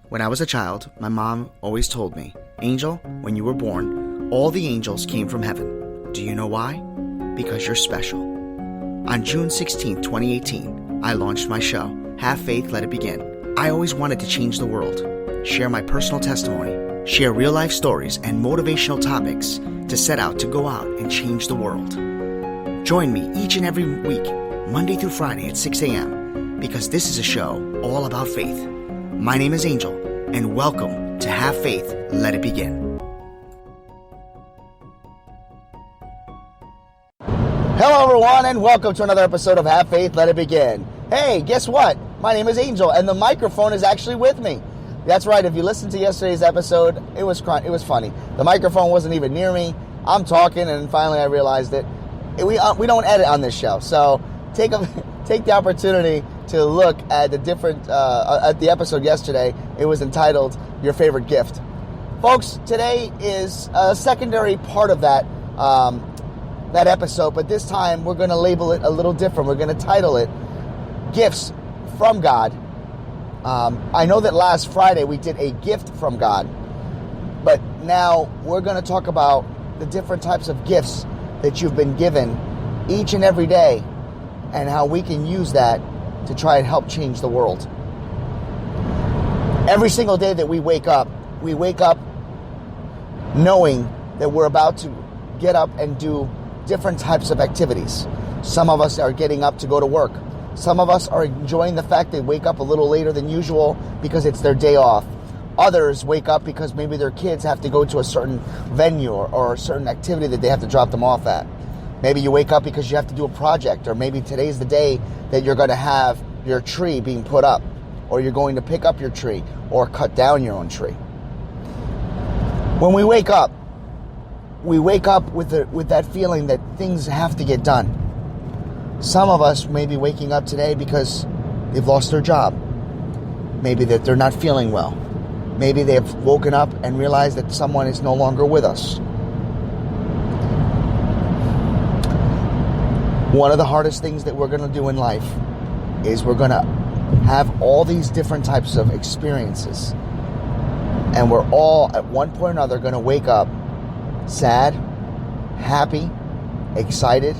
When I was a child, my mom always told me, Angel, when you were born, all the angels came from heaven. Do you know why? Because you're special. On June 16, 2018, I launched my show, Have Faith, Let It Begin. I always wanted to change the world, share my personal testimony, share real-life stories and motivational topics to set out to go out and change the world. Join me each and every week, Monday through Friday at 6 a.m., because this is a show all about faith. My name is Angel, and welcome to Have Faith, Let It Begin. Hello everyone, and welcome to another episode of Have Faith, Let It Begin. Hey, guess what? My name is Angel, and the microphone is actually with me. That's right, if you listened to yesterday's episode, it was funny. The microphone wasn't even near me. I'm talking, and finally I realized that we don't edit on this show. So take the opportunity to look at at the episode yesterday. It was entitled Your Favorite Gift. Folks, today is a secondary part of that episode, but this time we're going to label it a little different. We're going to title it Gifts from God. I know that last Friday we did a gift from God, but now we're going to talk about the different types of gifts that you've been given each and every day and how we can use that to try and help change the world. Every single day that we wake up knowing that we're about to get up and do different types of activities. Some of us are getting up to go to work. Some of us are enjoying the fact they wake up a little later than usual because it's their day off. Others wake up because maybe their kids have to go to a certain venue or a certain activity that they have to drop them off at. Maybe you wake up because you have to do a project, or maybe today's the day that you're going to have your tree being put up, or you're going to pick up your tree or cut down your own tree. When we wake up with that feeling that things have to get done. Some of us may be waking up today because they've lost their job. Maybe that they're not feeling well. Maybe they've woken up and realized that someone is no longer with us. One of the hardest things that we're going to do in life is we're going to have all these different types of experiences. And we're all, at one point or another, going to wake up sad, happy, excited,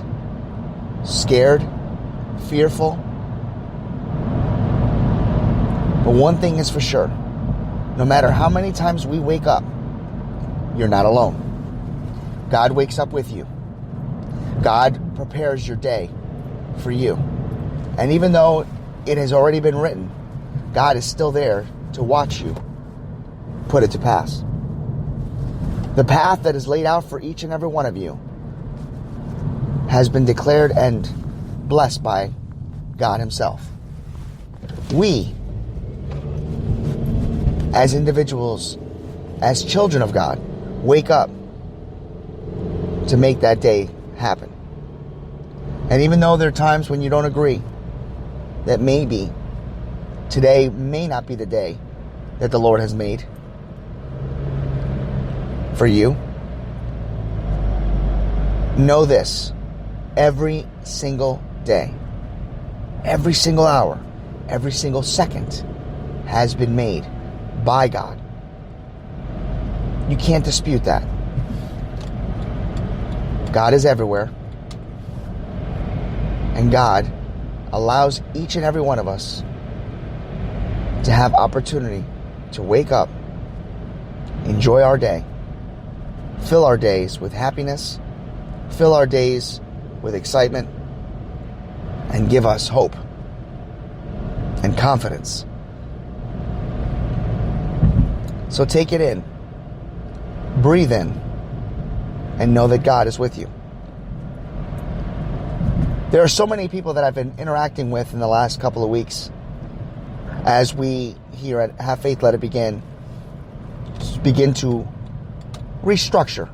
scared, fearful. But one thing is for sure. No matter how many times we wake up, you're not alone. God wakes up with you. God prepares your day for you. And even though it has already been written, God is still there to watch you put it to pass. The path that is laid out for each and every one of you has been declared and blessed by God Himself. We, as individuals, as children of God, wake up to make that day happen. And even though there are times when you don't agree, that maybe today may not be the day that the Lord has made for you, know this: every single day, every single hour, every single second has been made by God. You can't dispute that. God is everywhere. And God allows each and every one of us to have opportunity to wake up, enjoy our day, fill our days with happiness, fill our days with excitement, and give us hope and confidence. So take it in, breathe in, and know that God is with you. There are so many people that I've been interacting with in the last couple of weeks as we here at Have Faith, Let It Begin to restructure,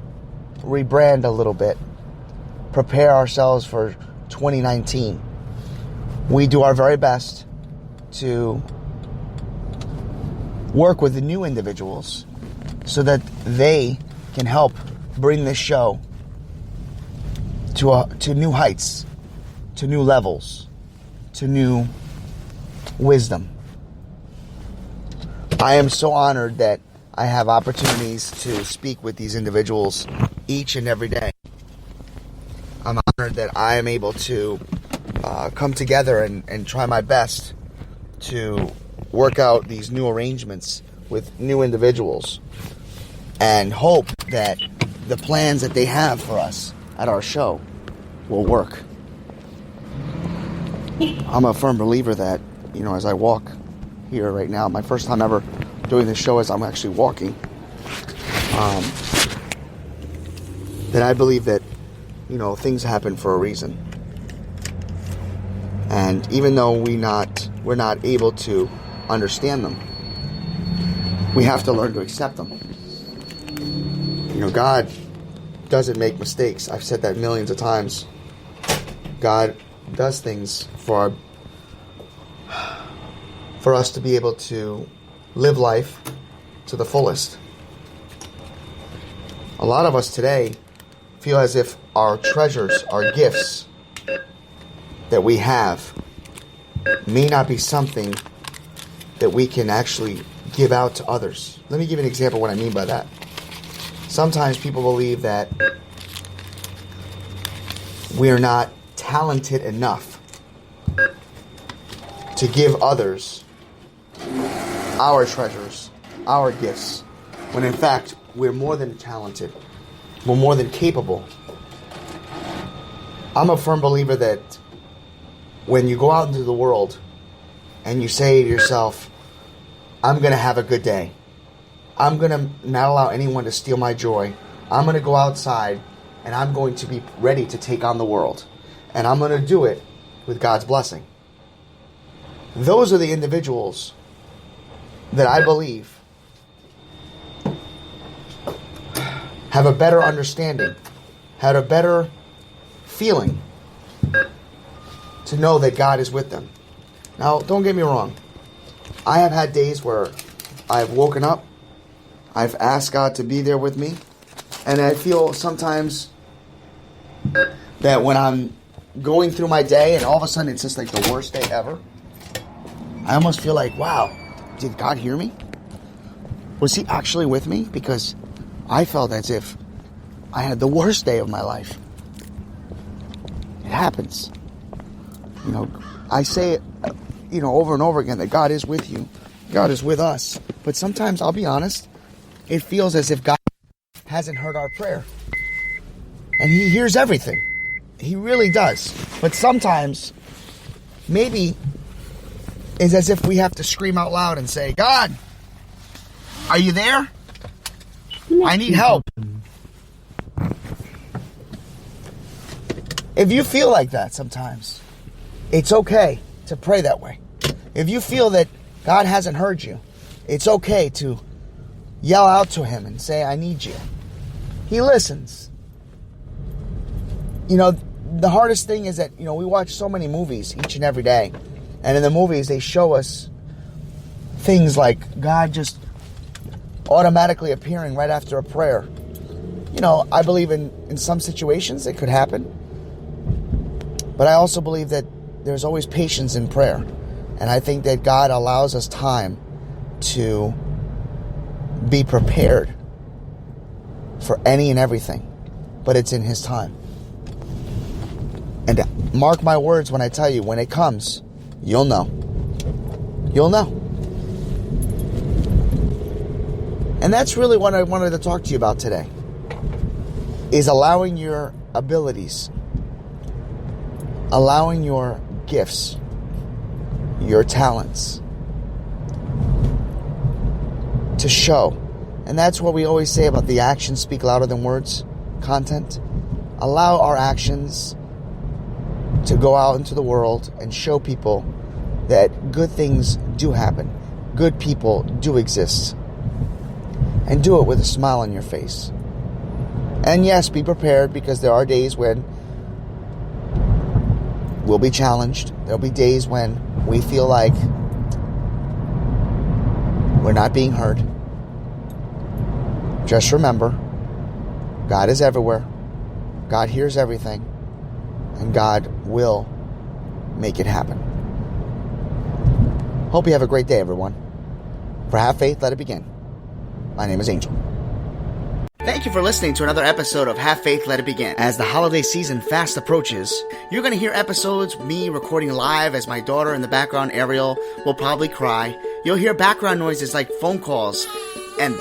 rebrand a little bit, prepare ourselves for 2019. We do our very best to work with the new individuals so that they can help bring this show to new heights, to new levels, to new wisdom. I am so honored that I have opportunities to speak with these individuals each and every day. I'm honored that I am able to come together and try my best to work out these new arrangements with new individuals and hope that the plans that they have for us at our show will work. I'm a firm believer that, as I walk here right now, my first time ever doing this show as I'm actually walking, that I believe that, things happen for a reason. And even though we're not able to understand them, we have to learn to accept them. God doesn't make mistakes. I've said that millions of times. God does things for us to be able to live life to the fullest. A lot of us today feel as if our treasures, our gifts that we have may not be something that we can actually give out to others. Let me give you an example of what I mean by that. Sometimes people believe that we're not talented enough to give others our treasures, our gifts, when in fact we're more than talented, we're more than capable. I'm a firm believer that when you go out into the world and you say to yourself, I'm going to have a good day, I'm going to not allow anyone to steal my joy, I'm going to go outside and I'm going to be ready to take on the world, and I'm going to do it with God's blessing. Those are the individuals that I believe have a better understanding, had a better feeling to know that God is with them. Now, don't get me wrong. I have had days where I've woken up, I've asked God to be there with me, and I feel sometimes that when I'm going through my day and all of a sudden it's just like the worst day ever, I almost feel like, wow, did God hear me? Was He actually with me? Because I felt as if I had the worst day of my life. It happens. I say it, over and over again that God is with you. God is with us. But sometimes, I'll be honest, it feels as if God hasn't heard our prayer. And He hears everything. He really does. But sometimes, maybe it's as if we have to scream out loud and say, God, are you there? I need help. If you feel like that sometimes, it's okay to pray that way. If you feel that God hasn't heard you, it's okay to yell out to Him and say, I need you. He listens. The hardest thing is that, we watch so many movies each and every day. And in the movies, they show us things like God just automatically appearing right after a prayer. I believe in some situations it could happen. But I also believe that there's always patience in prayer. And I think that God allows us time to be prepared for any and everything. But it's in His time. And mark my words when I tell you, when it comes, you'll know. You'll know. And that's really what I wanted to talk to you about today. Is allowing your abilities, allowing your gifts, your talents to show. And that's what we always say about the actions speak louder than words content. Allow our actions to go out into the world and show people that good things do happen. Good people do exist. And do it with a smile on your face. And yes, be prepared, because there are days when we'll be challenged. There'll be days when we feel like we're not being heard. Just remember, God is everywhere. God hears everything. And God will make it happen. Hope you have a great day, everyone. For Have Faith, Let It Begin. My name is Angel. Thank you for listening to another episode of Have Faith, Let It Begin. As the holiday season fast approaches, you're going to hear episodes, me recording live as my daughter in the background, Ariel, will probably cry. You'll hear background noises like phone calls, and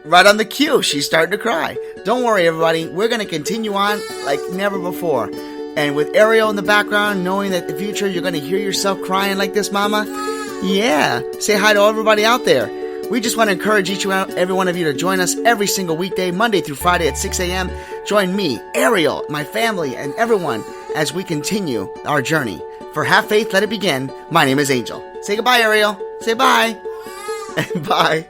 right on the cue, she's starting to cry. Don't worry, everybody. We're going to continue on like never before. And with Ariel in the background, knowing that in the future you're going to hear yourself crying like this, Mama, yeah, say hi to everybody out there. We just want to encourage every one of you to join us every single weekday, Monday through Friday at 6 a.m. Join me, Ariel, my family, and everyone as we continue our journey. For Have Faith, Let It Begin, my name is Angel. Say goodbye, Ariel. Say bye. Bye.